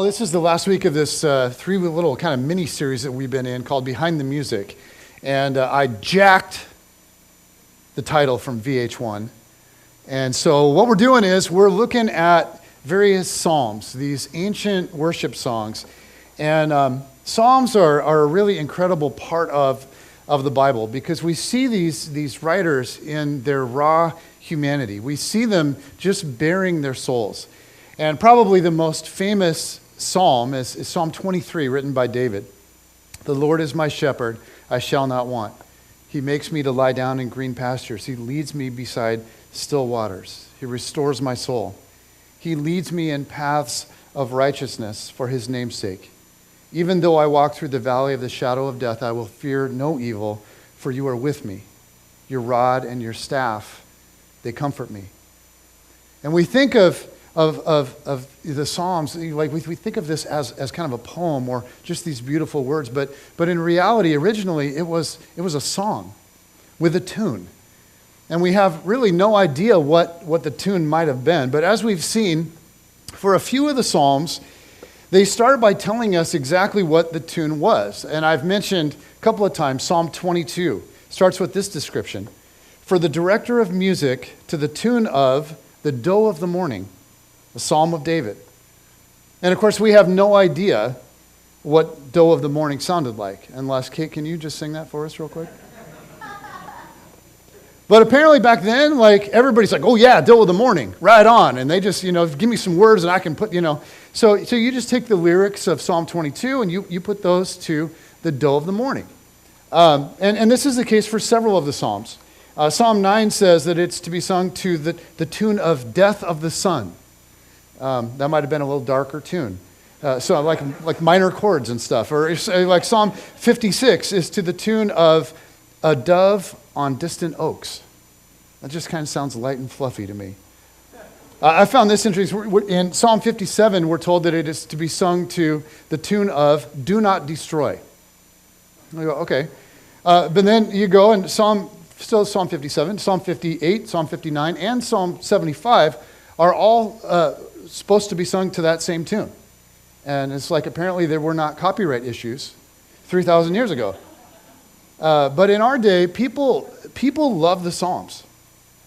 This is the last week of this three little kind of mini series that we've been in called Behind the Music. And I jacked the title from VH1. And so what we're doing is we're looking at various psalms, these ancient worship songs. And psalms are a really incredible part of the Bible because we see these writers in their raw humanity. We see them just bearing their souls. And probably the most famous psalm is Psalm 23, written by David. The Lord is my shepherd, I shall not want. He makes me to lie down in green pastures. He leads me beside still waters. He restores my soul. He leads me in paths of righteousness for his name's sake. Even though I walk through the valley of the shadow of death, I will fear no evil, for you are with me. Your rod and your staff, they comfort me. And we think of the Psalms, like we think of this as kind of a poem or just these beautiful words, but in reality, originally, it was a song with a tune. And we have really no idea what the tune might have been. But as we've seen, for a few of the Psalms, they start by telling us exactly what the tune was. And I've mentioned a couple of times, Psalm 22 starts with this description. For the director of music to the tune of the doe of the morning, a psalm of David. And of course, we have no idea what doe of the morning sounded like. Unless, Kate, can you just sing that for us real quick? But apparently back then, like, everybody's like, oh yeah, doe of the morning, right on. And they just, give me some words and I can put, So you just take the lyrics of Psalm 22 and you put those to the doe of the morning. And this is the case for several of the Psalms. Psalm 9 says that it's to be sung to the tune of death of the sun. That might have been a little darker tune. So like minor chords and stuff. Or like Psalm 56 is to the tune of a dove on distant oaks. That just kind of sounds light and fluffy to me. I found this interesting. In Psalm 57, we're told that it is to be sung to the tune of do not destroy. I go, okay. But then you go and Psalm 57, Psalm 58, Psalm 59, and Psalm 75 are all supposed to be sung to that same tune. And it's like apparently there were not copyright issues 3,000 years ago. But in our day, people love the Psalms.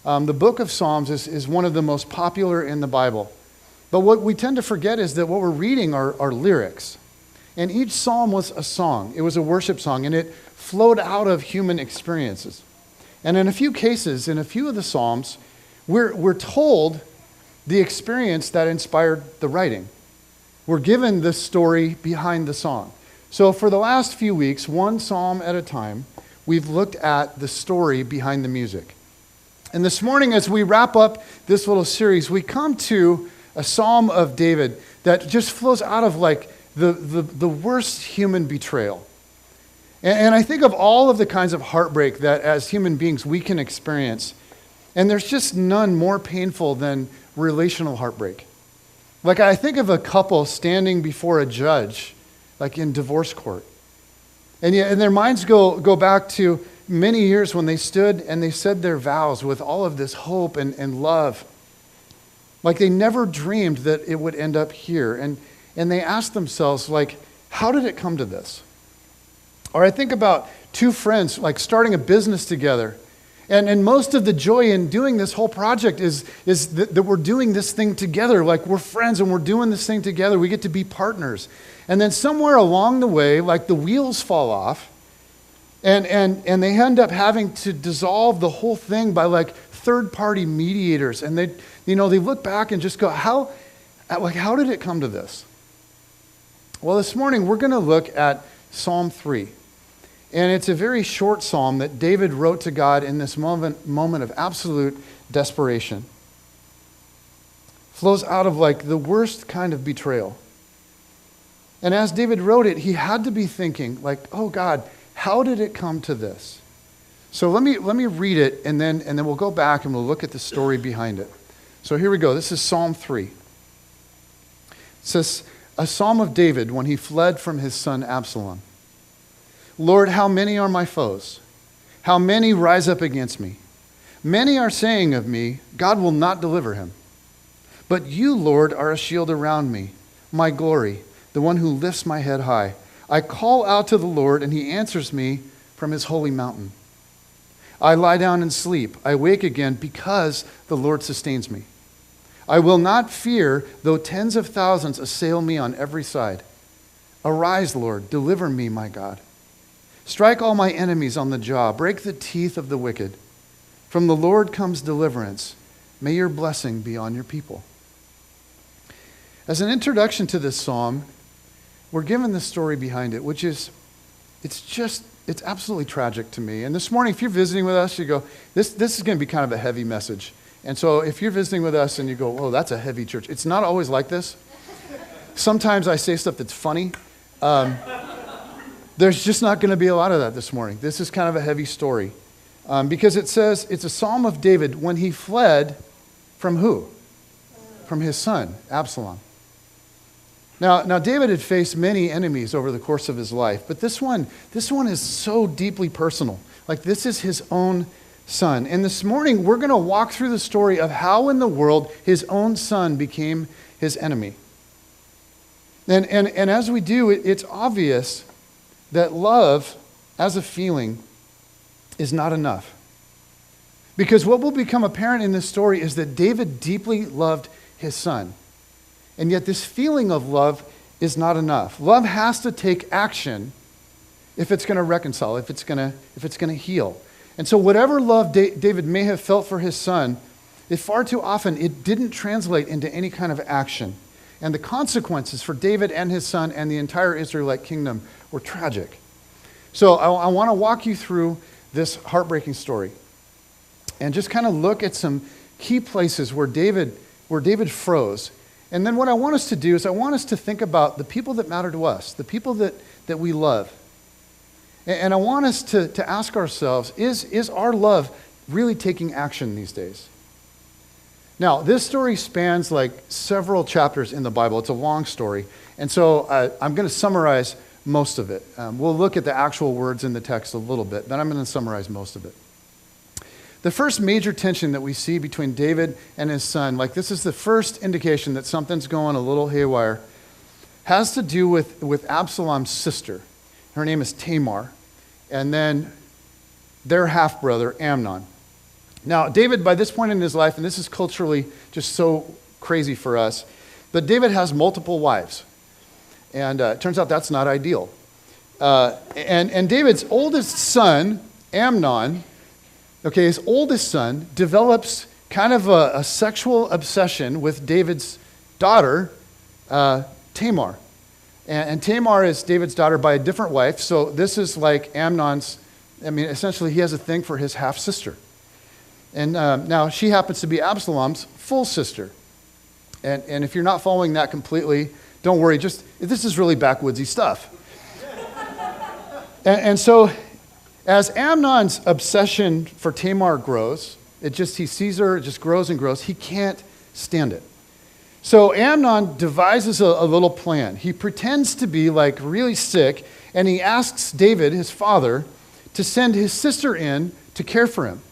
The book of Psalms is one of the most popular in the Bible. But what we tend to forget is that what we're reading are lyrics. And each psalm was a song. It was a worship song, and it flowed out of human experiences. And in a few cases, in a few of the Psalms, we're told the experience that inspired the writing. We're given the story behind the song. So for the last few weeks, one psalm at a time, we've looked at the story behind the music. And this morning, as we wrap up this little series, we come to a psalm of David that just flows out of like the worst human betrayal. And I think of all of the kinds of heartbreak that as human beings we can experience. And there's just none more painful than relational heartbreak. Like I think of a couple standing before a judge, like in divorce court. And their minds go back to many years when they stood and they said their vows with all of this hope and love. Like they never dreamed that it would end up here. And they asked themselves, like, how did it come to this? Or I think about two friends, like starting a business together. And most of the joy in doing this whole project is that we're doing this thing together. Like we're friends and we're doing this thing together. We get to be partners. And then somewhere along the way, like the wheels fall off and they end up having to dissolve the whole thing by like third-party mediators. And they look back and just go, how did it come to this? Well, this morning we're going to look at Psalm 3. And it's a very short psalm that David wrote to God in this moment of absolute desperation. Flows out of like the worst kind of betrayal. And as David wrote it, he had to be thinking like, oh God, how did it come to this? So let me read it and then we'll go back and we'll look at the story behind it. So here we go. This is Psalm 3. It says, a psalm of David when he fled from his son Absalom. Lord, how many are my foes? How many rise up against me? Many are saying of me, God will not deliver him. But you, Lord, are a shield around me, my glory, the one who lifts my head high. I call out to the Lord, and he answers me from his holy mountain. I lie down and sleep. I wake again because the Lord sustains me. I will not fear, though tens of thousands assail me on every side. Arise, Lord, deliver me, my God. Strike all my enemies on the jaw. Break the teeth of the wicked. From the Lord comes deliverance. May your blessing be on your people. As an introduction to this psalm, we're given the story behind it, which is, it's absolutely tragic to me. And this morning, if you're visiting with us, you go, this is going to be kind of a heavy message. And so if you're visiting with us and you go, oh, that's a heavy church. It's not always like this. Sometimes I say stuff that's funny. There's just not going to be a lot of that this morning. This is kind of a heavy story. Because it says it's a psalm of David when he fled from who? From his son, Absalom. Now David had faced many enemies over the course of his life, but this one is so deeply personal. Like, this is his own son. And this morning, we're going to walk through the story of how in the world his own son became his enemy. And as we do, it's obvious that love as a feeling is not enough. Because what will become apparent in this story is that David deeply loved his son. And yet this feeling of love is not enough. Love has to take action if it's going to reconcile, if it's going to heal. And so whatever love David may have felt for his son, far too often it didn't translate into any kind of action. And the consequences for David and his son and the entire Israelite kingdom were tragic. So I want to walk you through this heartbreaking story and just kind of look at some key places where David froze. And then what I want us to do is I want us to think about the people that matter to us, the people that we love. And I want us to ask ourselves, is our love really taking action these days? Now, this story spans like several chapters in the Bible. It's a long story. And so I'm going to summarize most of it. We'll look at the actual words in the text a little bit, but I'm going to summarize most of it. The first major tension that we see between David and his son, like this is the first indication that something's going a little haywire, has to do with Absalom's sister. Her name is Tamar, and then their half-brother, Amnon. Now, David, by this point in his life, and this is culturally just so crazy for us, but David has multiple wives. And it turns out that's not ideal. And David's oldest son, Amnon, his oldest son, develops kind of a sexual obsession with David's daughter, Tamar. And Tamar is David's daughter by a different wife, so this is like Amnon's, essentially he has a thing for his half-sister. And now she happens to be Absalom's full sister. And if you're not following that completely, don't worry, this is really backwoodsy stuff. and so as Amnon's obsession for Tamar grows, he sees her, it just grows and grows, he can't stand it. So Amnon devises a little plan. He pretends to be like really sick, and he asks David, his father, to send his sister in to care for him.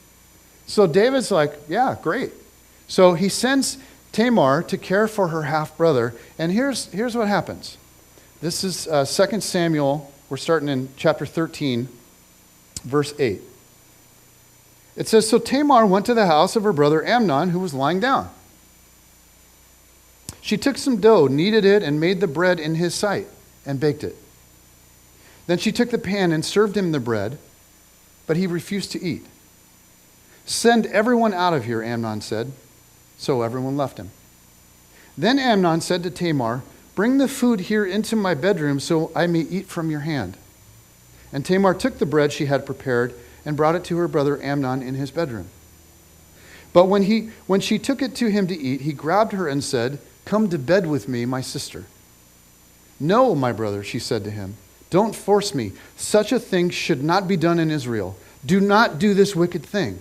So David's like, yeah, great. So he sends Tamar to care for her half-brother, and here's what happens. This is 2 Samuel, we're starting in chapter 13, verse 8. It says, so Tamar went to the house of her brother Amnon, who was lying down. She took some dough, kneaded it, and made the bread in his sight, and baked it. Then she took the pan and served him the bread, but he refused to eat. Send everyone out of here, Amnon said. So everyone left him. Then Amnon said to Tamar, bring the food here into my bedroom so I may eat from your hand. And Tamar took the bread she had prepared and brought it to her brother Amnon in his bedroom. But when she took it to him to eat, he grabbed her and said, come to bed with me, my sister. No, my brother, she said to him, don't force me. Such a thing should not be done in Israel. Do not do this wicked thing.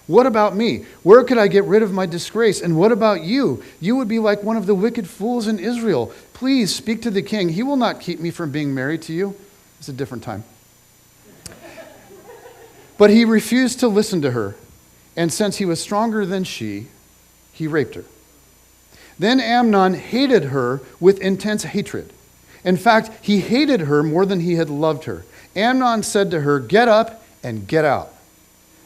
What about me? Where could I get rid of my disgrace? And what about you? You would be like one of the wicked fools in Israel. Please speak to the king. He will not keep me from being married to you. It's a different time. But he refused to listen to her. And since he was stronger than she, he raped her. Then Amnon hated her with intense hatred. In fact, he hated her more than he had loved her. Amnon said to her, "Get up and get out."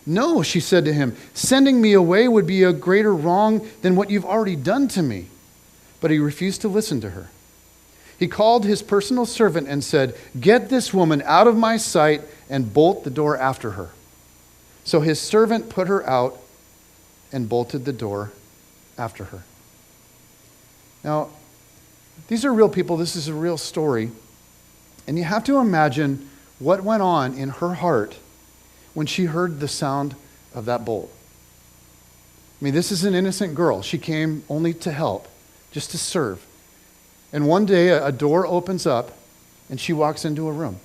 "No," she said to him, "sending me away would be a greater wrong than what you've already done to me." But he refused to listen to her. He called his personal servant and said, "Get this woman out of my sight and bolt the door after her." So his servant put her out and bolted the door after her. Now, these are real people. This is a real story. And you have to imagine what went on in her heart when she heard the sound of that bolt. I mean, this is an innocent girl. She came only to help, just to serve. And one day a door opens up and she walks into a room.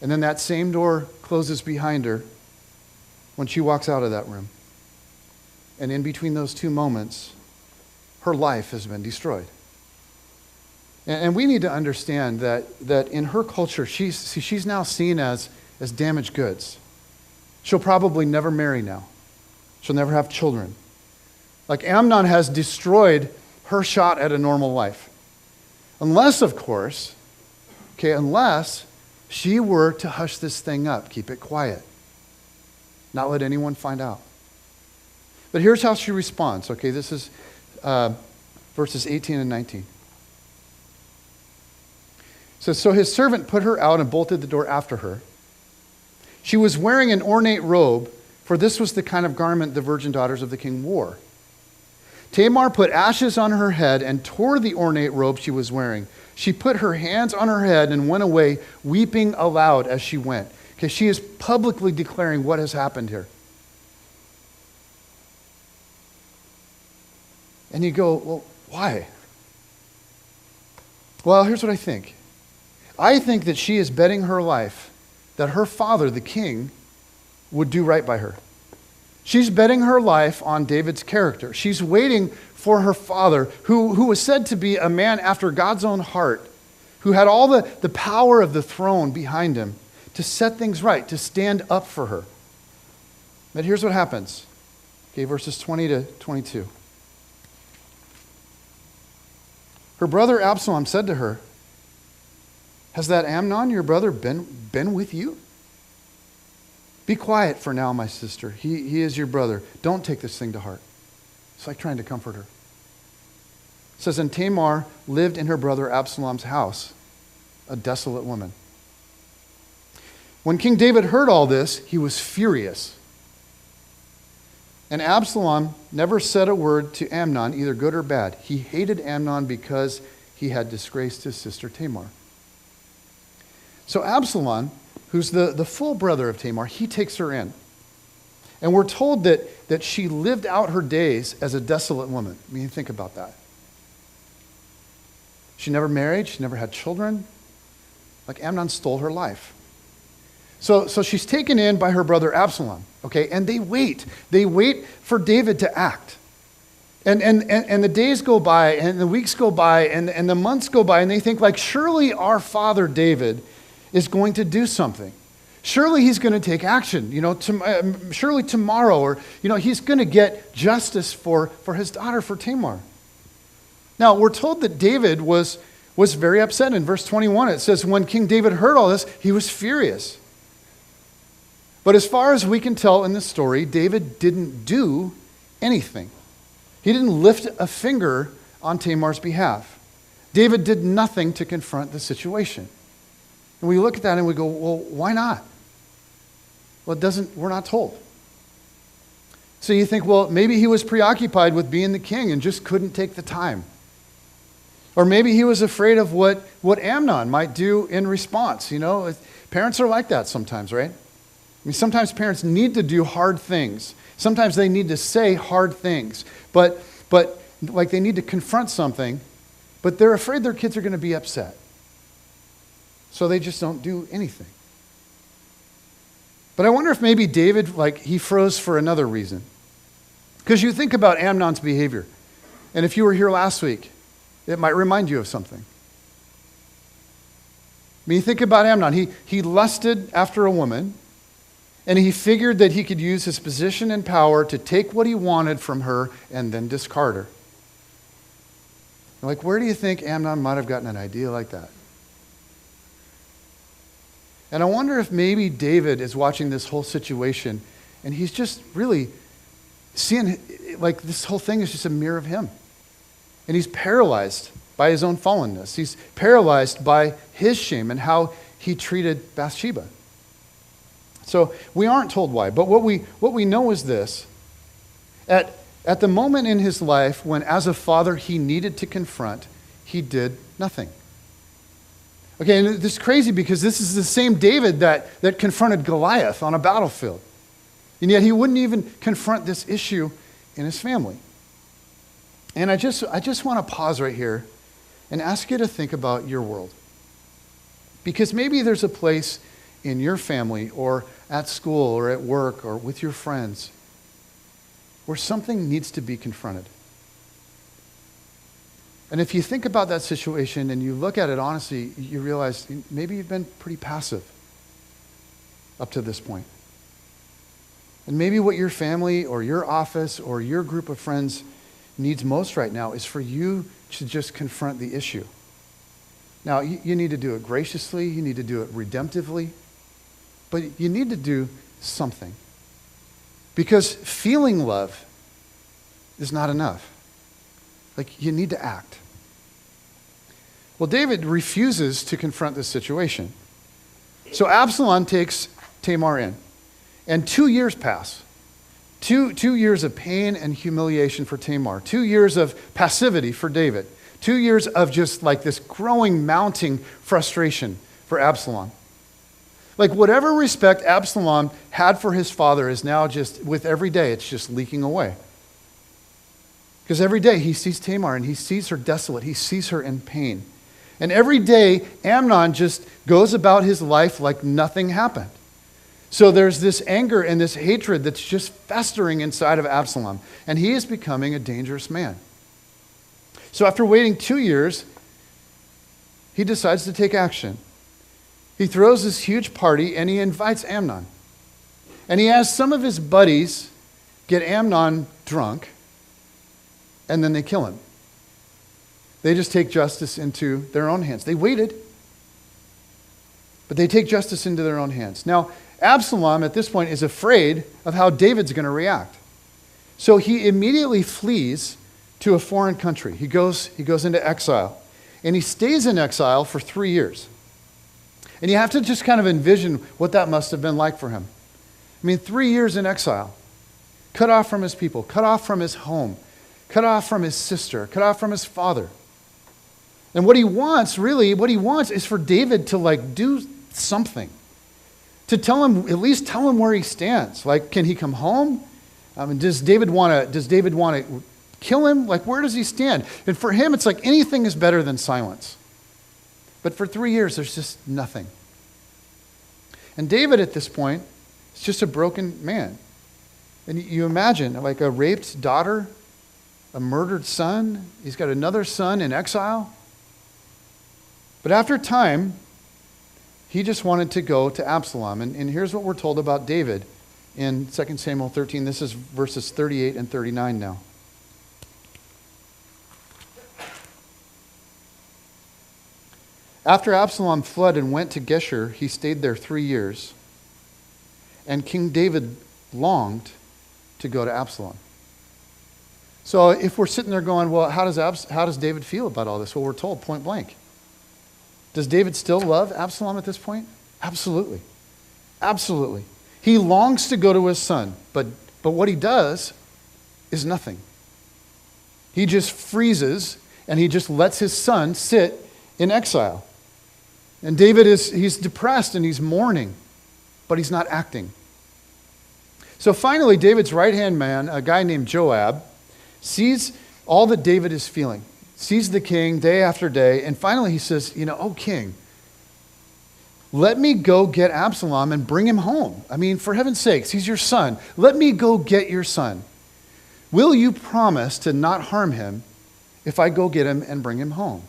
And then that same door closes behind her when she walks out of that room. And in between those two moments, her life has been destroyed. And we need to understand that in her culture, she's now seen as damaged goods. She'll probably never marry now. She'll never have children. Like Amnon has destroyed her shot at a normal life. Unless, of course, unless she were to hush this thing up, keep it quiet, not let anyone find out. But here's how she responds. Okay, this is verses 18 and 19. It says, so his servant put her out and bolted the door after her. She was wearing an ornate robe, for this was the kind of garment the virgin daughters of the king wore. Tamar put ashes on her head and tore the ornate robe she was wearing. She put her hands on her head and went away, weeping aloud as she went. Okay, she is publicly declaring what has happened here. And you go, well, why? Well, here's what I think. I think that she is betting her life that her father, the king, would do right by her. She's betting her life on David's character. She's waiting for her father, who was said to be a man after God's own heart, who had all the power of the throne behind him, to set things right, to stand up for her. But here's what happens. Okay, verses 20 to 22. Her brother Absalom said to her, has that Amnon, your brother, been with you? Be quiet for now, my sister. He is your brother. Don't take this thing to heart. It's like trying to comfort her. It says, and Tamar lived in her brother Absalom's house, a desolate woman. When King David heard all this, he was furious. And Absalom never said a word to Amnon, either good or bad. He hated Amnon because he had disgraced his sister Tamar. So Absalom, who's the full brother of Tamar, he takes her in. And we're told that she lived out her days as a desolate woman. I mean, think about that. She never married. She never had children. Like Amnon stole her life. So she's taken in by her brother Absalom, okay? And they wait. They wait for David to act. And the days go by, and the weeks go by, and the months go by, and they think, like, surely our father David is going to do something. Surely he's going to take action, surely tomorrow, or, he's going to get justice for his daughter, for Tamar. Now, we're told that David was very upset. In verse 21, it says, when King David heard all this, he was furious. But as far as we can tell in this story, David didn't do anything. He didn't lift a finger on Tamar's behalf. David did nothing to confront the situation. And we look at that and we go, well, why not? Well, we're not told. So you think, well, maybe he was preoccupied with being the king and just couldn't take the time. Or maybe he was afraid of what Amnon might do in response. Parents are like that sometimes, right? I mean, sometimes parents need to do hard things. Sometimes they need to say hard things. But like they need to confront something, but they're afraid their kids are going to be upset. So they just don't do anything. But I wonder if maybe David, he froze for another reason. Because you think about Amnon's behavior. And if you were here last week, it might remind you of something. I mean, think about Amnon. He lusted after a woman, and he figured that he could use his position and power to take what he wanted from her and then discard her. Like, where do you think Amnon might have gotten an idea like that? And I wonder if maybe David is watching this whole situation and he's just really seeing, like, this whole thing is just a mirror of him. And he's paralyzed by his own fallenness. He's paralyzed by his shame and how he treated Bathsheba. So we aren't told why, but what we know is this. At the moment in his life when, as a father, he needed to confront, he did nothing. Okay, and this is crazy because this is the same David that confronted Goliath on a battlefield. And yet he wouldn't even confront this issue in his family. And I just want to pause right here and ask you to think about your world. Because maybe there's a place in your family or at school or at work or with your friends where something needs to be confronted. And if you think about that situation and you look at it honestly, you realize maybe you've been pretty passive up to this point. And maybe what your family or your office or your group of friends needs most right now is for you to just confront the issue. Now, you need to do it graciously, you need to do it redemptively, but you need to do something. Because feeling love is not enough. Like, you need to act. Well, David refuses to confront this situation. So Absalom takes Tamar in. And 2 years pass. Two years of pain and humiliation for Tamar. 2 years of passivity for David. 2 years of just like this growing, mounting frustration for Absalom. Like, whatever respect Absalom had for his father is now just, with every day, it's just leaking away. Because every day he sees Tamar and he sees her desolate. He sees her in pain. And every day Amnon just goes about his life like nothing happened. So there's this anger and this hatred that's just festering inside of Absalom. And he is becoming a dangerous man. So after waiting 2 years, he decides to take action. He throws this huge party and he invites Amnon. And he has some of his buddies get Amnon drunk, and then they kill him. They just take justice into their own hands. They waited, but they take justice into their own hands. Now, Absalom at this point is afraid of how David's going to react. So he immediately flees to a foreign country. He goes into exile. And he stays in exile for 3 years. And you have to just kind of envision what that must have been like for him. I mean, 3 years in exile, cut off from his people, cut off from his home, cut off from his sister, cut off from his father. And what he wants is for David to like do something. To tell him, at least tell him where he stands. Like, can he come home? Does David want to kill him? Like, where does he stand? And for him, it's like anything is better than silence. But for 3 years, there's just nothing. And David at this point is just a broken man. And you imagine, like, a raped daughter, a murdered son. He's got another son in exile. But after time, he just wanted to go to Absalom. And here's what we're told about David in 2 Samuel 13. This is verses 38 and 39 now. After Absalom fled and went to Geshur, he stayed there 3 years. And King David longed to go to Absalom. So if we're sitting there going, well, how does David feel about all this? Well, we're told point blank. Does David still love Absalom at this point? Absolutely. Absolutely. He longs to go to his son, but what he does is nothing. He just freezes and he just lets his son sit in exile. And David he's depressed and he's mourning, but he's not acting. So finally, David's right-hand man, a guy named Joab, sees all that David is feeling, sees the king day after day, and finally he says, oh king, let me go get Absalom and bring him home. I mean, for heaven's sakes, he's your son. Let me go get your son. Will you promise to not harm him if I go get him and bring him home?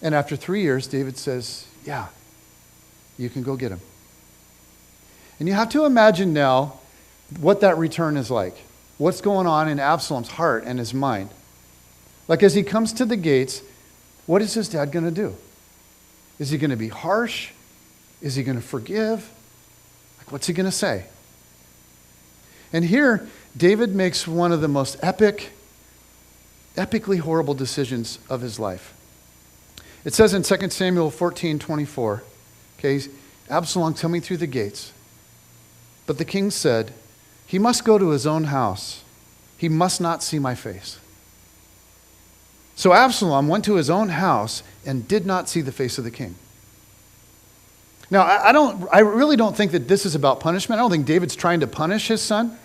And after 3 years, David says, yeah, you can go get him. And you have to imagine now what that return is like. What's going on in Absalom's heart and his mind. Like as he comes to the gates, what is his dad going to do? Is he going to be harsh? Is he going to forgive? Like what's he going to say? And here, David makes one of the most epically horrible decisions of his life. It says in 2 Samuel 14:24, okay, Absalom coming through the gates. But the king said, he must go to his own house. He must not see my face. So Absalom went to his own house and did not see the face of the king. Now, I really don't think that this is about punishment. I don't think David's trying to punish his son.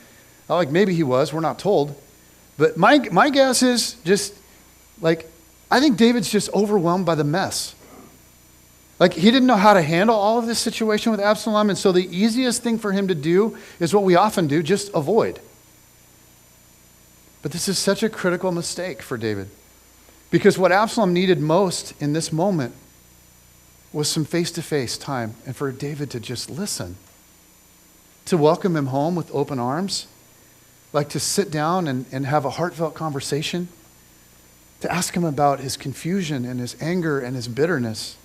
Like maybe he was, we're not told. But my guess is just like, I think David's just overwhelmed by the mess. Like he didn't know how to handle all of this situation with Absalom, and so the easiest thing for him to do is what we often do, just avoid. But this is such a critical mistake for David. Because what Absalom needed most in this moment was some face-to-face time, and for David to just listen, to welcome him home with open arms, like to sit down and have a heartfelt conversation, to ask him about his confusion and his anger and his bitterness.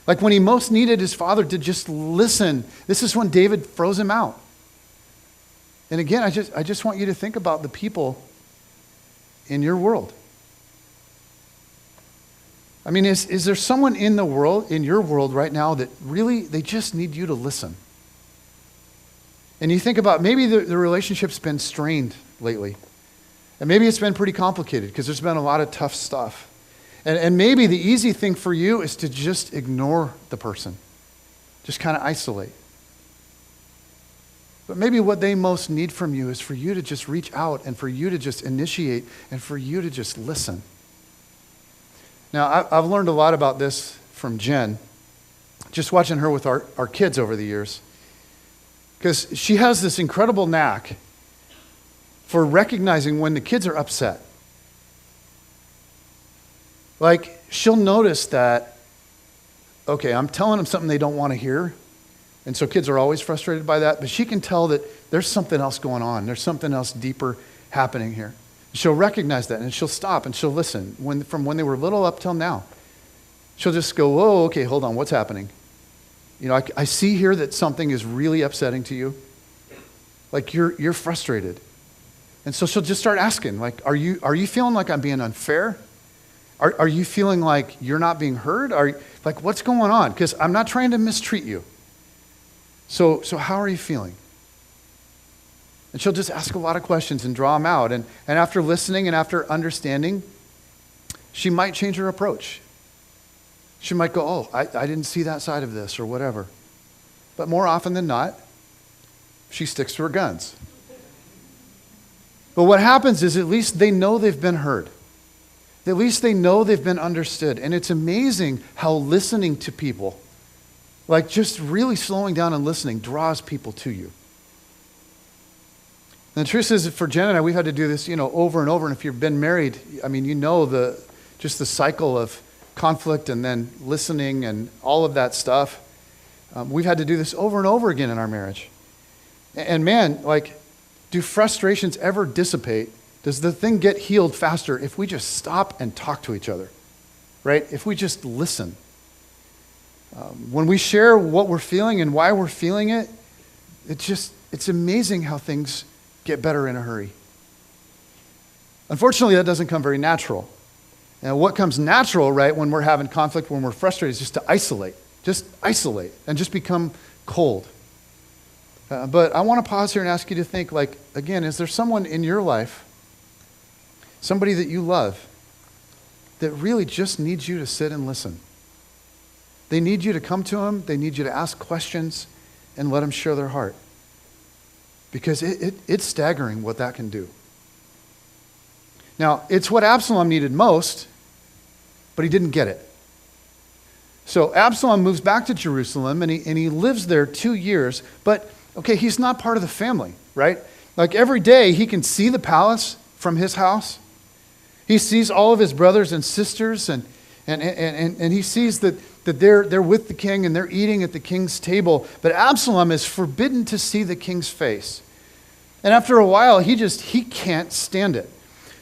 Like when he most needed his father to just listen, this is when David froze him out. And again, I just want you to think about the people in your world. I mean, is there someone in your world right now that really, they just need you to listen? And you think about maybe the relationship's been strained lately. And maybe it's been pretty complicated because there's been a lot of tough stuff. And maybe the easy thing for you is to just ignore the person. Just kind of isolate. But maybe what they most need from you is for you to just reach out and for you to just initiate and for you to just listen. Now, I've learned a lot about this from Jen, just watching her with our kids over the years. Because she has this incredible knack for recognizing when the kids are upset. Like, she'll notice that, okay, I'm telling them something they don't want to hear, and so kids are always frustrated by that, but she can tell that there's something else going on. There's something else deeper happening here. She'll recognize that, and she'll stop, and she'll listen. From when they were little up till now. She'll just go, whoa, okay, hold on, what's happening? You know, I see here that something is really upsetting to you. Like, you're frustrated. And so she'll just start asking, like, are you feeling like I'm being unfair? Are you feeling like you're not being heard? Like, what's going on? Because I'm not trying to mistreat you. So how are you feeling? And she'll just ask a lot of questions and draw them out. And after listening and after understanding, she might change her approach. She might go, oh, I didn't see that side of this or whatever. But more often than not, she sticks to her guns. But what happens is at least they know they've been heard. At least they know they've been understood. And it's amazing how listening to people, like just really slowing down and listening, draws people to you. And the truth is that for Jen and I, we've had to do this, over and over. And if you've been married, I mean, the cycle of conflict and then listening and all of that stuff. We've had to do this over and over again in our marriage. And man, like, do frustrations ever dissipate? Does the thing get healed faster if we just stop and talk to each other, right? If we just listen. When we share what we're feeling and why we're feeling it, it's amazing how things get better in a hurry. Unfortunately, that doesn't come very natural. And what comes natural, right, when we're having conflict, when we're frustrated, is just to isolate. Just isolate and just become cold. But I want to pause here and ask you to think, like, again, is there someone in your life, somebody that you love, that really just needs you to sit and listen? They need you to come to them. They need you to ask questions and let them share their heart. Because it's staggering what that can do. Now, it's what Absalom needed most, but he didn't get it. So Absalom moves back to Jerusalem, and he lives there 2 years, but, okay, he's not part of the family, right? Like every day, he can see the palace from his house. He sees all of his brothers and sisters, and he sees that they're with the king and they're eating at the king's table. But Absalom is forbidden to see the king's face. And after a while, he can't stand it.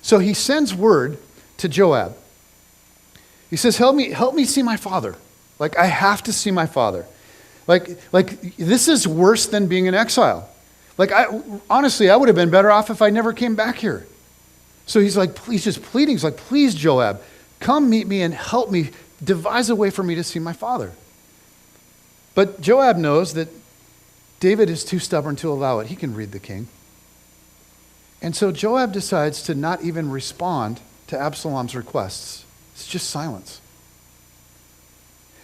So he sends word to Joab. He says, help me see my father. Like, I have to see my father. Like this is worse than being in exile. Like, honestly, I would have been better off if I never came back here. So he's like, he's just pleading. He's like, please, Joab, come meet me and help me devise a way for me to see my father. But Joab knows that David is too stubborn to allow it. He can read the king. And so Joab decides to not even respond to Absalom's requests. It's just silence.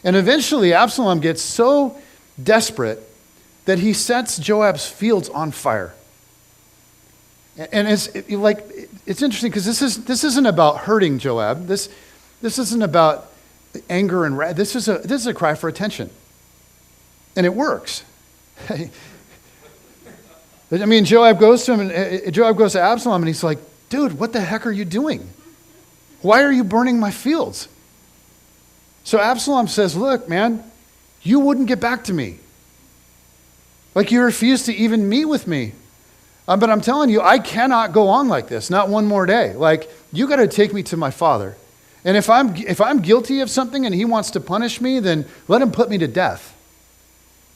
And eventually Absalom gets so desperate that he sets Joab's fields on fire. And it's interesting because this isn't about hurting Joab. This isn't about anger and wrath. This is a cry for attention. And it works. I mean, Joab goes to him, and Joab goes to Absalom, and he's like, dude, what the heck are you doing? Why are you burning my fields? So Absalom says, look, man, you wouldn't get back to me. Like, you refused to even meet with me. But I'm telling you, I cannot go on like this, not one more day. Like, you got to take me to my father. And if I'm guilty of something and he wants to punish me, then let him put me to death.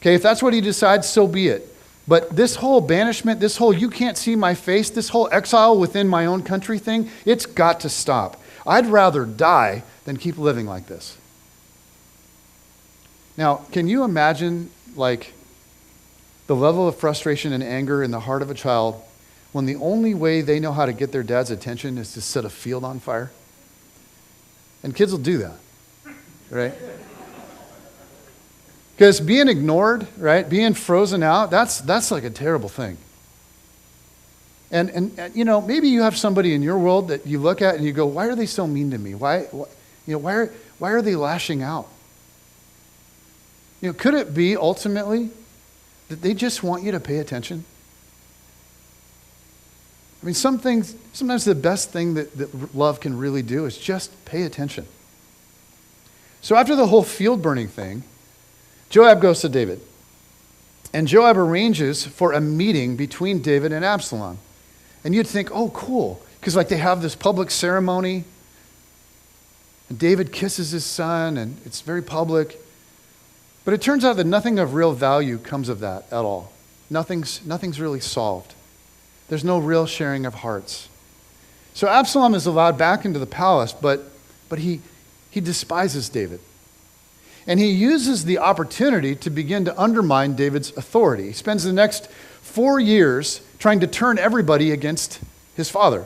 Okay, if that's what he decides, so be it. But this whole banishment, this whole you can't see my face, this whole exile within my own country thing, it's got to stop. I'd rather die than keep living like this. Now, can you imagine, like, the level of frustration and anger in the heart of a child when the only way they know how to get their dad's attention is to set a field on fire? And kids will do that, right? Because being ignored, right, being frozen out, that's like a terrible thing. And you know, maybe you have somebody in your world that you look at and you go, why are they so mean to me? Why are they lashing out? You know, could it be ultimately that they just want you to pay attention? I mean, sometimes the best thing that love can really do is just pay attention. So after the whole field burning thing, Joab goes to David. And Joab arranges for a meeting between David and Absalom. And you'd think, oh, cool. Because like they have this public ceremony. And David kisses his son, and it's very public. But it turns out that nothing of real value comes of that at all. Nothing's really solved. There's no real sharing of hearts. So Absalom is allowed back into the palace, but he despises David. And he uses the opportunity to begin to undermine David's authority. He spends the next 4 years trying to turn everybody against his father.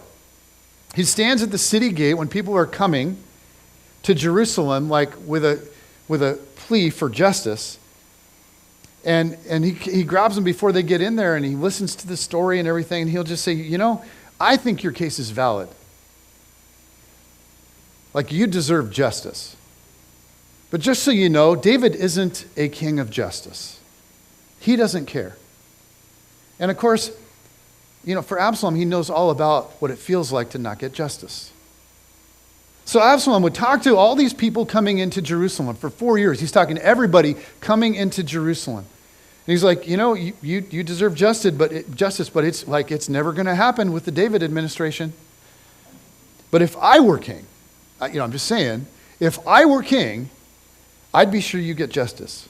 He stands at the city gate when people are coming to Jerusalem, like with a plea for justice. And he grabs them before they get in there, and he listens to the story and everything, and he'll just say, you know, I think your case is valid. Like, you deserve justice. But just so you know, David isn't a king of justice. He doesn't care. And of course, you know, for Absalom, he knows all about what it feels like to not get justice. So Absalom would talk to all these people coming into Jerusalem for 4 years. He's talking to everybody coming into Jerusalem. And he's like, you know, you deserve justice, but it's like it's never going to happen with the David administration. But if I were king, I'm just saying, if I were king, I'd be sure you get justice.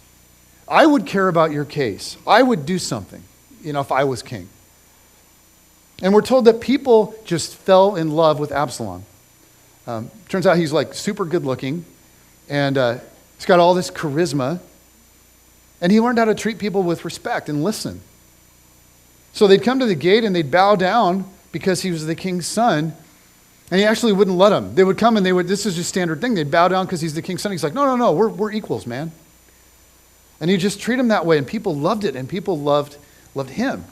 I would care about your case. I would do something, you know, if I was king. And we're told that people just fell in love with Absalom. Turns out he's like super good looking, and he's got all this charisma, and he learned how to treat people with respect and listen. So they'd come to the gate and they'd bow down because he was the king's son, and he actually wouldn't let them. They would come and this is just standard thing. They'd bow down because he's the king's son. He's like, no, we're equals, man. And he'd just treat them that way, and people loved it, and people loved him.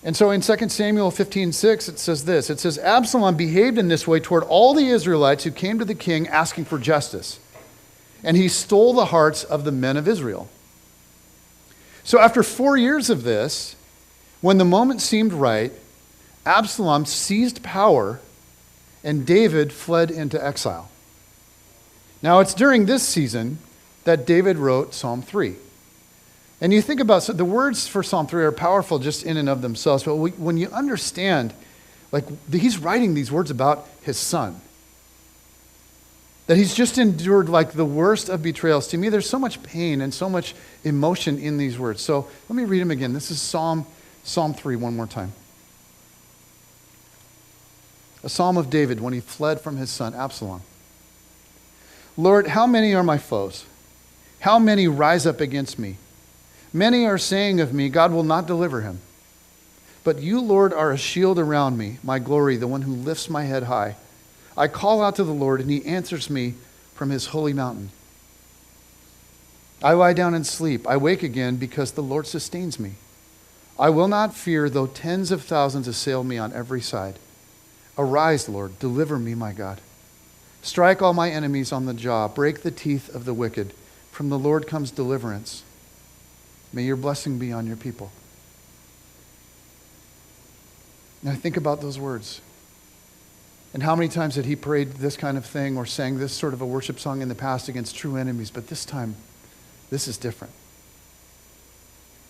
And so in 2 Samuel 15:6, it says this. It says, Absalom behaved in this way toward all the Israelites who came to the king asking for justice. And he stole the hearts of the men of Israel. So after 4 years of this, when the moment seemed right, Absalom seized power and David fled into exile. Now it's during this season that David wrote Psalm 3. And you think about, so the words for Psalm 3 are powerful just in and of themselves, but when you understand, like, he's writing these words about his son. That he's just endured like the worst of betrayals. To me, there's so much pain and so much emotion in these words. So let me read them again. This is Psalm 3 one more time. A psalm of David when he fled from his son Absalom. Lord, how many are my foes? How many rise up against me? Many are saying of me, God will not deliver him. But you, Lord, are a shield around me, my glory, the one who lifts my head high. I call out to the Lord, and he answers me from his holy mountain. I lie down and sleep. I wake again because the Lord sustains me. I will not fear, though tens of thousands assail me on every side. Arise, Lord, deliver me, my God. Strike all my enemies on the jaw. Break the teeth of the wicked. From the Lord comes deliverance. May your blessing be on your people. And I think about those words. And how many times had he prayed this kind of thing or sang this sort of a worship song in the past against true enemies? But this time, this is different.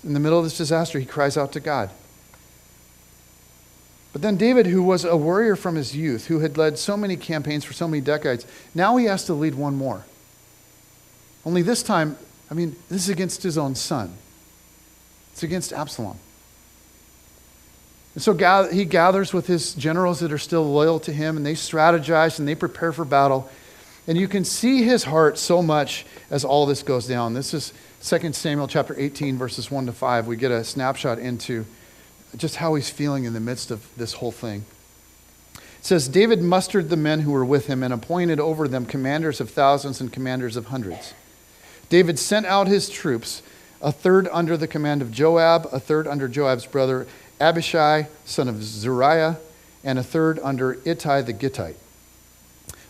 In the middle of this disaster, he cries out to God. But then David, who was a warrior from his youth, who had led so many campaigns for so many decades, now he has to lead one more. Only this time, this is against his own son. It's against Absalom. And so he gathers with his generals that are still loyal to him, and they strategize and they prepare for battle. And you can see his heart so much as all this goes down. This is 2 Samuel chapter 18, verses 1 to 5. We get a snapshot into just how he's feeling in the midst of this whole thing. It says, David mustered the men who were with him and appointed over them commanders of thousands and commanders of hundreds. David sent out his troops, a third under the command of Joab, a third under Joab's brother Abishai, son of Zeruiah, and a third under Ittai the Gittite.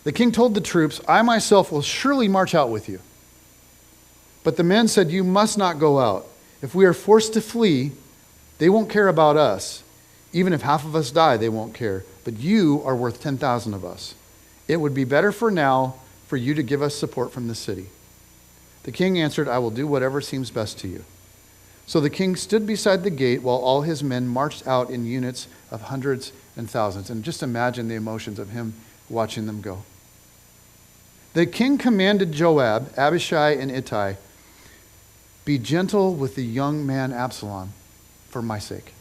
The king told the troops, I myself will surely march out with you. But the men said, you must not go out. If we are forced to flee, they won't care about us. Even if half of us die, they won't care. But you are worth 10,000 of us. It would be better for now for you to give us support from the city. The king answered, I will do whatever seems best to you. So the king stood beside the gate while all his men marched out in units of hundreds and thousands. And just imagine the emotions of him watching them go. The king commanded Joab, Abishai, and Ittai, be gentle with the young man Absalom for my sake.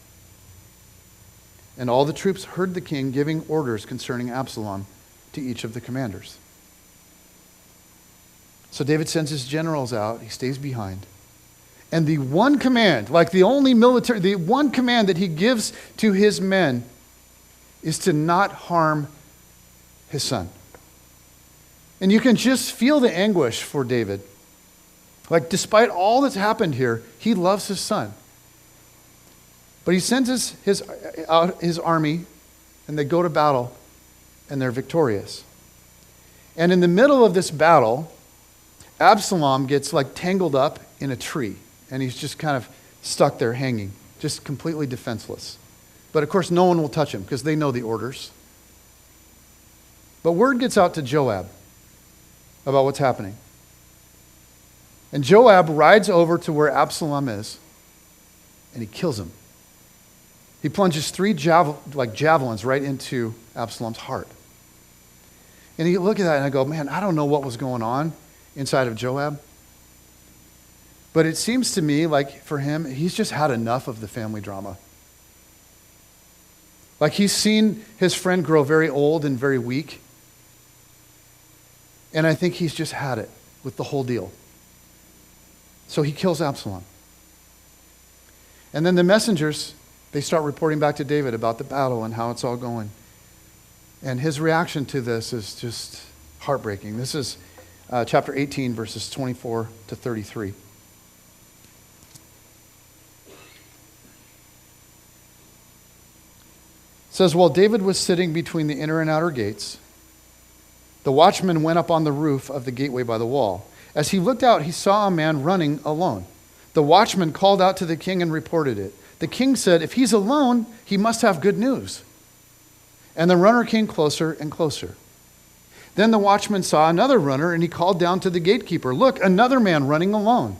And all the troops heard the king giving orders concerning Absalom to each of the commanders. So David sends his generals out. He stays behind. And the one command, the one command that he gives to his men is to not harm his son. And you can just feel the anguish for David. Like, despite all that's happened here, he loves his son. But he sends his army, and they go to battle, and they're victorious. And in the middle of this battle, Absalom gets tangled up in a tree. And he's just kind of stuck there hanging, just completely defenseless. But of course, no one will touch him because they know the orders. But word gets out to Joab about what's happening. And Joab rides over to where Absalom is, and he kills him. He plunges 3 javelins right into Absalom's heart. And you look at that and I go, man, I don't know what was going on inside of Joab. But it seems to me like for him, he's just had enough of the family drama. Like he's seen his friend grow very old and very weak. And I think he's just had it with the whole deal. So he kills Absalom. And then the messengers, they start reporting back to David about the battle and how it's all going. And his reaction to this is just heartbreaking. This is chapter 18, verses 24 to 33. It says, while David was sitting between the inner and outer gates, the watchman went up on the roof of the gateway by the wall. As he looked out, he saw a man running alone. The watchman called out to the king and reported it. The king said, if he's alone, he must have good news. And the runner came closer and closer. Then the watchman saw another runner, and he called down to the gatekeeper, look, another man running alone.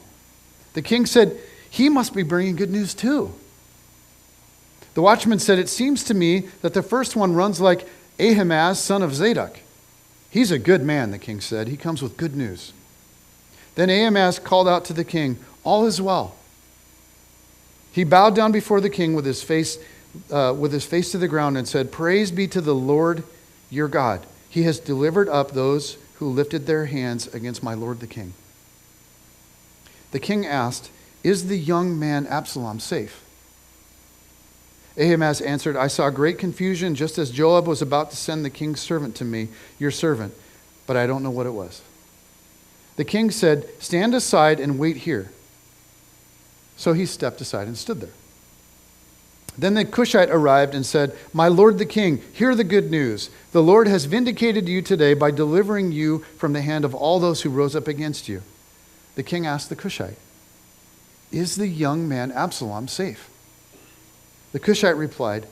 The king said, he must be bringing good news too. The watchman said, it seems to me that the first one runs like Ahimaaz, son of Zadok. He's a good man, the king said. He comes with good news. Then Ahimaaz called out to the king, all is well. He bowed down before the king with his face to the ground and said, praise be to the Lord your God. He has delivered up those who lifted their hands against my lord the king. The king asked, is the young man Absalom safe? Ahimaaz answered, I saw great confusion just as Joab was about to send the king's servant to me, your servant, but I don't know what it was. The king said, stand aside and wait here. So he stepped aside and stood there. Then the Cushite arrived and said, my lord the king, hear the good news. The Lord has vindicated you today by delivering you from the hand of all those who rose up against you. The king asked the Cushite, is the young man Absalom safe? The Cushite replied,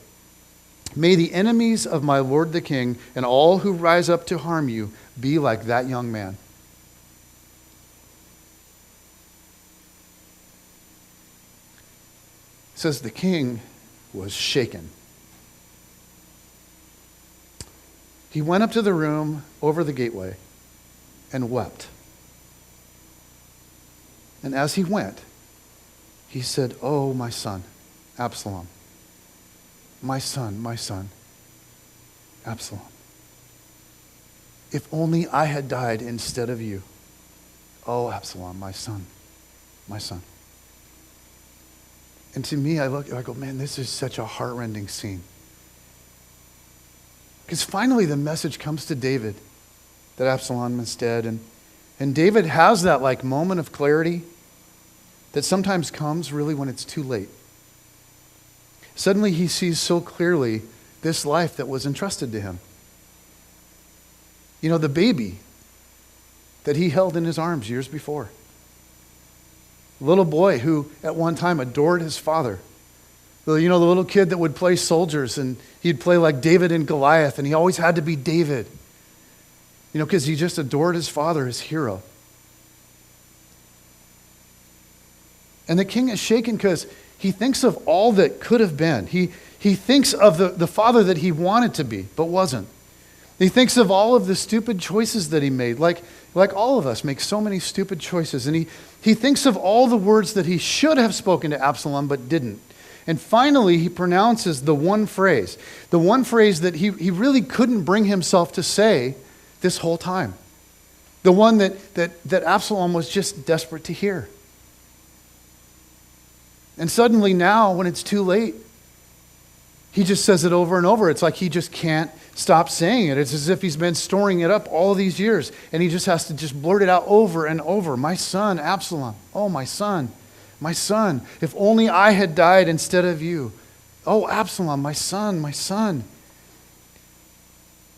may the enemies of my lord the king and all who rise up to harm you be like that young man. It says the king was shaken. He went up to the room over the gateway and wept. And as he went, he said, oh, my son, Absalom. My son, Absalom. If only I had died instead of you. Oh, Absalom, my son, my son. And to me, I go, man, this is such a heart-rending scene. Because finally the message comes to David that Absalom is dead. And David has that like moment of clarity that sometimes comes really when it's too late. Suddenly he sees so clearly this life that was entrusted to him. You know, the baby that he held in his arms years before. A little boy who at one time adored his father. You know, the little kid that would play soldiers and he'd play like David and Goliath and he always had to be David. You know, because he just adored his father, his hero. And the king is shaken because he thinks of all that could have been. He thinks of the father that he wanted to be, but wasn't. He thinks of all of the stupid choices that he made, like all of us make so many stupid choices. And he thinks of all the words that he should have spoken to Absalom, but didn't. And finally, he pronounces the one phrase that he really couldn't bring himself to say this whole time. The one that Absalom was just desperate to hear. And suddenly now, when it's too late, he just says it over and over. It's like he just can't stop saying it. It's as if he's been storing it up all these years. And he just has to just blurt it out over and over. My son, Absalom. Oh, my son. My son. If only I had died instead of you. Oh, Absalom, my son, my son.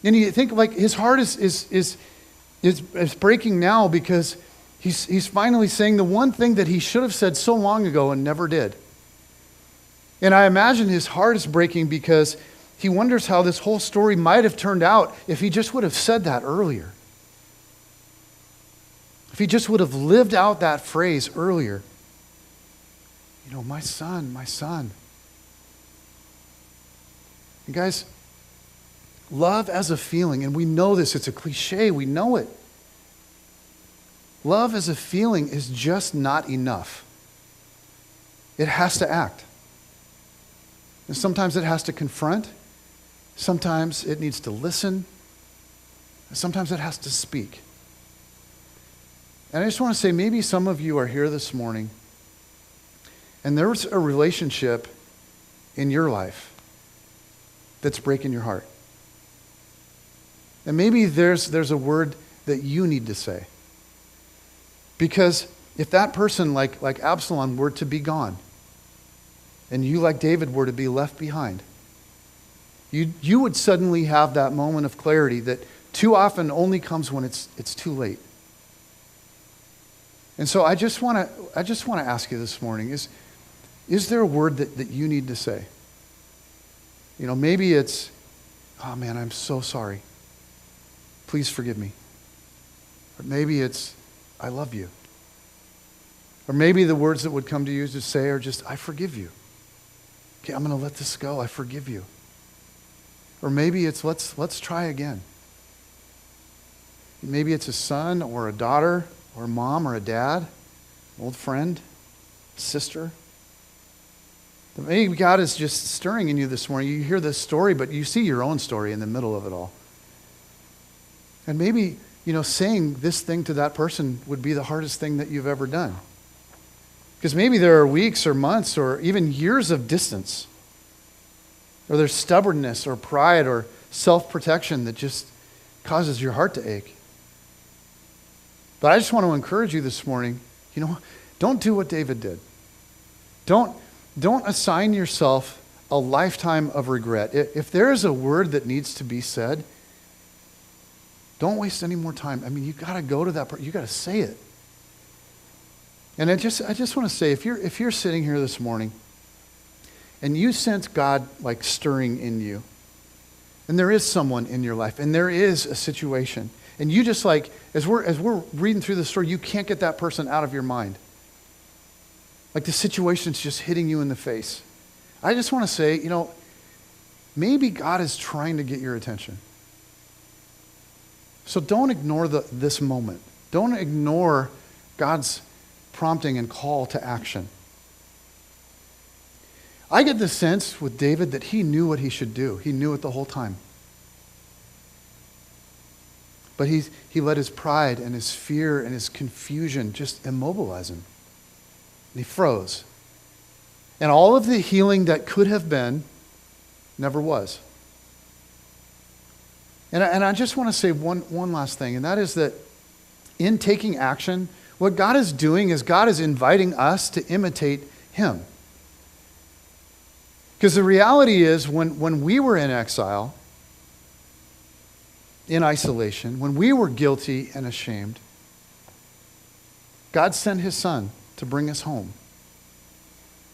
And you think like his heart is breaking now because he's finally saying the one thing that he should have said so long ago and never did. And I imagine his heart is breaking because he wonders how this whole story might have turned out if he just would have said that earlier. If he just would have lived out that phrase earlier. You know, my son, my son. And guys, love as a feeling, and we know this, it's a cliche, we know it. Love as a feeling is just not enough. It has to act. And sometimes it has to confront. Sometimes it needs to listen. And sometimes it has to speak. And I just want to say, maybe some of you are here this morning and there's a relationship in your life that's breaking your heart. And maybe there's a word that you need to say. Because if that person like Absalom were to be gone, and you like David were to be left behind, you would suddenly have that moment of clarity that too often only comes when it's too late. And so I just want to ask you this morning, is there a word that you need to say? You know, maybe it's, oh man, I'm so sorry. Please forgive me. Or maybe it's, I love you. Or maybe the words that would come to you to say are just, I forgive you. Okay, I'm going to let this go. I forgive you. Or maybe it's, let's try again. Maybe it's a son or a daughter or a mom or a dad, old friend, sister. Maybe God is just stirring in you this morning. You hear this story, but you see your own story in the middle of it all. And maybe, saying this thing to that person would be the hardest thing that you've ever done. Because maybe there are weeks or months or even years of distance. Or there's stubbornness or pride or self-protection that just causes your heart to ache. But I just want to encourage you this morning, don't do what David did. Don't assign yourself a lifetime of regret. If there is a word that needs to be said, don't waste any more time. You got to go to that part. You got to say it. And I just want to say, if you're sitting here this morning and you sense God like stirring in you, and there is someone in your life, and there is a situation, and you just like, as we're reading through the story, you can't get that person out of your mind. Like the situation's just hitting you in the face. I just want to say, maybe God is trying to get your attention. So don't ignore this moment. Don't ignore God's prompting and call to action. I get the sense with David that he knew what he should do. He knew it the whole time. But he let his pride and his fear and his confusion just immobilize him. And he froze. And all of the healing that could have been never was. And I just want to say one last thing, and that is that in taking action, what God is doing is God is inviting us to imitate him. Because the reality is when we were in exile, in isolation, when we were guilty and ashamed, God sent his son to bring us home.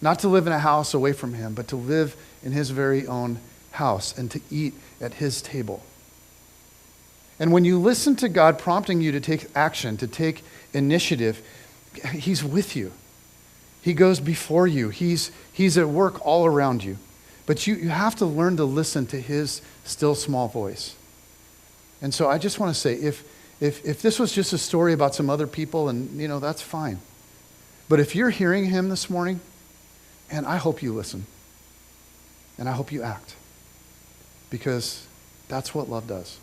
Not to live in a house away from him, but to live in his very own house and to eat at his table. And when you listen to God prompting you to take action, to take initiative, he's with you. He goes before you. He's at work all around you. But you have to learn to listen to his still small voice. And so I just want to say, if this was just a story about some other people, and that's fine. But if you're hearing him this morning, and I hope you listen. And I hope you act. Because that's what love does.